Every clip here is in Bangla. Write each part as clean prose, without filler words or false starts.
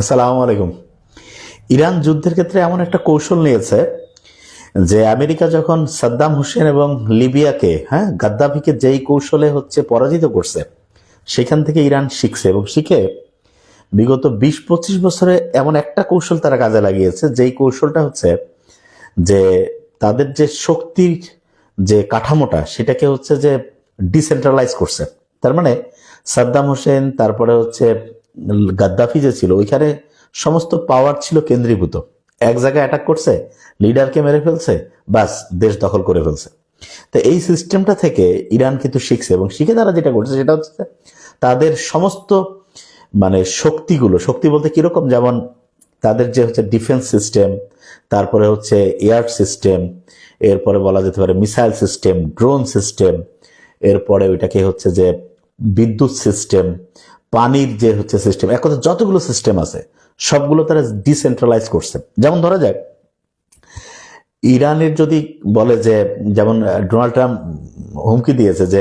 আসসালামু আলাইকুম। ইরান যুদ্ধের ক্ষেত্রে এমন একটা কৌশল নিয়েছে যে আমেরিকা যখন সাদ্দাম হোসেন এবং লিবিয়াকে গাদ্দাফিকে যেই কৌশলে পরাজিত করছে, সেখান থেকে ইরান শিখছে এবং শিখে বিগত 20-25 বছরে এমন একটা কৌশল তারা কাজে লাগিয়েছে, যেই কৌশলটা যে তাদের যে শক্তির যে কাঠামোটা সেটাকে ডিসেন্ট্রালাইজ করছে। তার মানে সাদ্দাম হোসেন, তারপরে গাদ্দাফি যে ছিল, ওইখানে সমস্ত পাওয়ার ছিল কেন্দ্রীভূত। এক জায়গায় অ্যাটাক করছে, লিডারকে মেরে ফেলছে, বাস দেশ দখল করে ফেলছে। তো এই সিস্টেমটা থেকে ইরান কিন্তু শিখছে এবং শিখে তারা যেটা করছে সেটা তাদের সমস্ত শক্তি বলতে কিরকম, যেমন তাদের যে ডিফেন্স সিস্টেম, তারপরে এয়ার সিস্টেম, এরপরে বলা যেতে পারে মিসাইল সিস্টেম, ড্রোন সিস্টেম, এরপরে ওইটাকে যে বিদ্যুৎ সিস্টেম, পানির যে সিস্টেম, এক কথা যতগুলো সিস্টেম আছে সবগুলো তারা ডিসেন্ট্রালাইজ করছে। যেমন ধরা যাক, ইরানের যদি বলে যে, যেমন ডোনাল্ড ট্রাম্প হুমকি দিয়েছে যে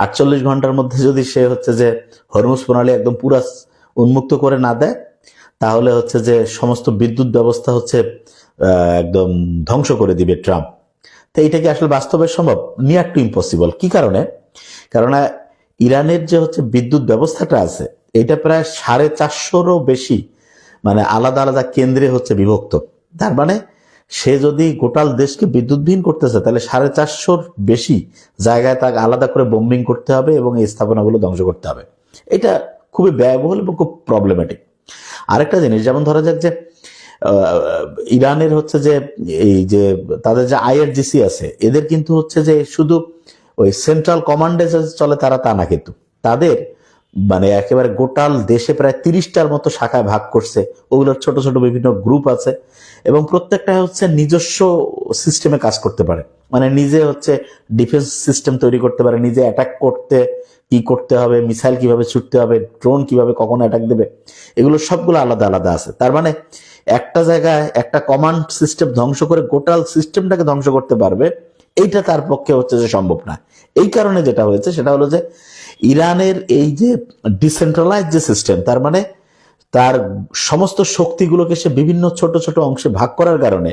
48 ঘন্টার মধ্যে যদি সে যে হরমুজ প্রণালী একদম পুরা উন্মুক্ত করে না দেয়, তাহলে যে সমস্ত বিদ্যুৎ ব্যবস্থা একদম ধ্বংস করে দিবে ট্রাম্প। তো এইটা কি আসলে বাস্তবে সম্ভব? Near to impossible. কি কারণে? কারণ ইরানের যে বিদ্যুৎ ব্যবস্থাটা আছে, এটা প্রায় 450-রও বেশি আলাদা আলাদা কেন্দ্রে বিভক্ত। তার মানে সে যদি গোটাল দেশকে বিদ্যুৎবিহীন করতেছে, তাহলে 450-র বেশি জায়গায় তাকে আলাদা করে বোম্বিং করতে হবে এবং এই স্থাপনাগুলো ধ্বংস করতে হবে। এটা খুবই ব্যয়বহুল এবং খুব প্রবলেমেটিক। আরেকটা জিনিস, যেমন ধরা যাক যে ইরানের যে এই যে তাদের যে আইআরজিসি আছে, এদের কিন্তু যে শুধু ওই সেন্ট্রাল কমান্ডে চলে তারা তা না, কিন্তু তাদের একেবারে গোটাল দেশে প্রায় 30টার মতো শাখায় ভাগ করছে। ওগুলোর ছোট ছোট বিভিন্ন গ্রুপ আছে এবং প্রত্যেকটা নিজস্ব সিস্টেমে কাজ করতে পারে। নিজে ডিফেন্স সিস্টেম তৈরি করতে পারে, নিজে অ্যাটাক করতে কি করতে হবে, মিসাইল কিভাবে ছুটতে হবে, ড্রোন কিভাবে কখন অ্যাটাক দেবে, এগুলো সবগুলো আলাদা আলাদা আছে। তার মানে একটা জায়গায় একটা কমান্ড সিস্টেম ধ্বংস করে গোটাল সিস্টেমটাকে ধ্বংস করতে পারবে, এইটা তার পক্ষে যে সম্ভব না। এই কারণে যেটা হয়েছে সেটা হলো যে ইরানের এই যে ডিসেন্ট্রালাইজ যে সিস্টেম, তার মানে তার সমস্ত শক্তিগুলোকে সে বিভিন্ন ছোট ছোট অংশে ভাগ করার কারণে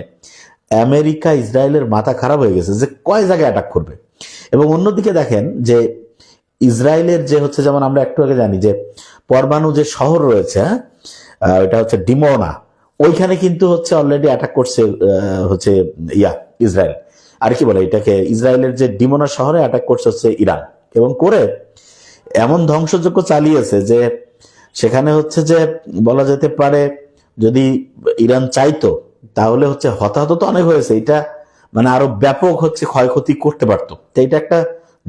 আমেরিকা ইসরায়েলের মাথা খারাপ হয়ে গেছে যে কয় জায়গায় অ্যাটাক করবে। এবং অন্যদিকে দেখেন যে ইসরায়েলের যে যেমন আমরা একটু আগে জানি যে পরমাণু যে শহর রয়েছে, এটা ডিমোনা, ওইখানে কিন্তু অলরেডি অ্যাটাক করছে ইসরায়েল। আর কি বলে এটাকে, ইসরায়েলের যে ডিমোনা শহরে অ্যাটাক করছে ইরান, এবং করে এমন ধ্বংসযজ্ঞ চালিয়েছে যে সেখানে যে বলা যেতে পারে যদি ইরান চাইতো তাহলে হতাহত তো অনেক হয়েছে, এটা আরো ব্যাপক ক্ষয়ক্ষতি করতে পারতো। তো এটা একটা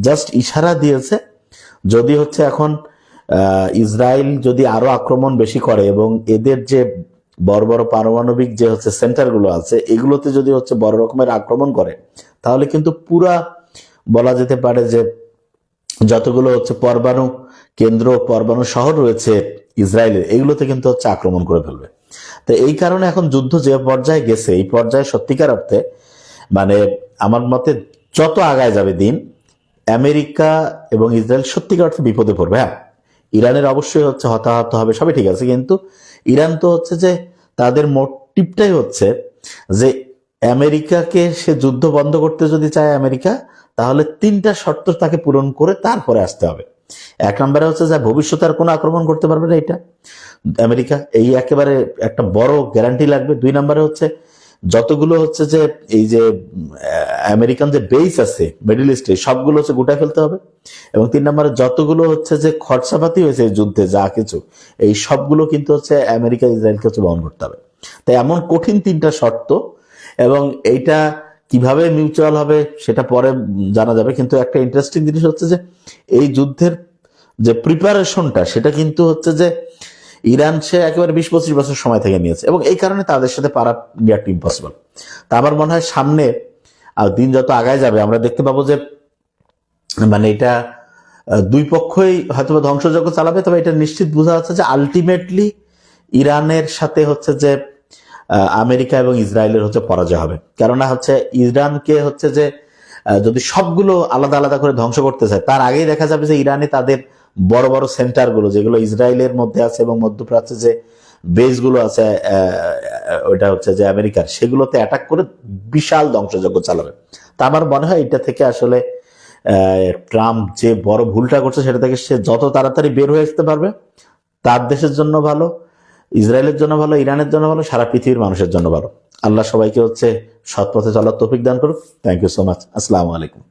জাস্ট ইশারা দিয়েছে। যদি এখন ইসরায়েল যদি আরো আক্রমণ বেশি করে এবং এদের যে বড় বড় পারমাণবিক যে সেন্টারগুলো আছে, এগুলোতে যদি বড় রকমের আক্রমণ করে, তাহলে কিন্তু পুরা বলা যেতে পারে যে যতগুলো পরমাণু কেন্দ্র, পরমাণু শহর রয়েছে ইসরায়েলের, এগুলোতে কিন্তু আক্রমণ করে ফেলবে। তো এই কারণে এখন যুদ্ধ যে পর্যায়ে গেছে, এই পর্যায়ে সত্যিকার অর্থে আমার মতে যত আগায় যাবে দিন, আমেরিকা এবং ইসরায়েল সত্যিকার অর্থে বিপদে পড়বে। হ্যাঁ, ইরানের অবশ্যই হতাহত হবে, সবই ঠিক আছে, কিন্তু ইরান তো যে তাদের মোটিভটাই যে আমেরিকাকে সে যুদ্ধ বন্ধ করতে যদি চায় আমেরিকা, তাহলে 3টা শর্ত তাকে পূরণ করে তারপরে আসতে হবে। এক নম্বরে যে ভবিষ্যতে আর কোনো আক্রমণ করতে পারবে না এটা আমেরিকা, এই একেবারে একটা বড় গ্যারান্টি লাগবে। 2 নম্বরে যতগুলো যে এই যে আমেরিকান যে বেস আছে মিডল ইস্টে, সবগুলো গোটায় ফেলতে হবে। এবং 3 নম্বরে যতগুলো যে খরচাপাতি হয়েছে যুদ্ধে, যা কিছু, এই সবগুলো কিন্তু আমেরিকা ইসরায়েলকে বহন করতে হবে। তাই এমন কঠিন 3টা শর্ত, এবং এইটা কিভাবে মিউচুয়াল হবে সেটা পরে জানা যাবে। কিন্তু একটা ইন্টারেস্টিং জিনিস যে এই যুদ্ধের যে প্রিপারেশনটা, সেটা কিন্তু যে ইরান সে একেবারে 20-25 বছর সময় থেকে নিয়েছে, এবং এই কারণে তাদের সাথে পারা নিয়ার টু ইম্পসিবল। তা আমার মনে হয় সামনে দিন যত আগায় যাবে, আমরা দেখতে পাবো যে এটা দুই পক্ষই হয়তো ধ্বংসযজ্ঞ চালাবে, তবে এটা নিশ্চিত বোঝা যাচ্ছে যে আলটিমেটলি ইরানের সাথে যে আমেরিকা এবং ইসরায়েলের পরাজয় হবে। কেননা ইরানকে যে যদি সবগুলো আলাদা আলাদা করে ধ্বংস করতে চায়, তার আগেই দেখা যাবে যে ইরানে তাদের বড় বড় সেন্টারগুলো, যেগুলো ইসরায়েলের মধ্যে আছে এবং মধ্যপ্রাচ্যে যে বেসগুলো আছে ওইটা হচ্ছে যে আমেরিকার, সেগুলোতে অ্যাটাক করে বিশাল ধ্বংসযজ্ঞ চালাবে। তা আমার মনে হয় এটা থেকে আসলে ট্রাম্প যে বড় ভুলটা করছে সেটা থেকে সে যত তাড়াতাড়ি বের হয়ে আসতে পারবে, তার দেশের জন্য ভালো, ইসরায়েলের জন্য ভালো, ইরানের জন্য ভালো, সারা পৃথিবীর মানুষের জন্য ভালো। আল্লাহ সবাইকে হচ্ছে সৎ পথে চলার তৌফিক দান করুক। Thank you so much. আসসালামু আলাইকুম।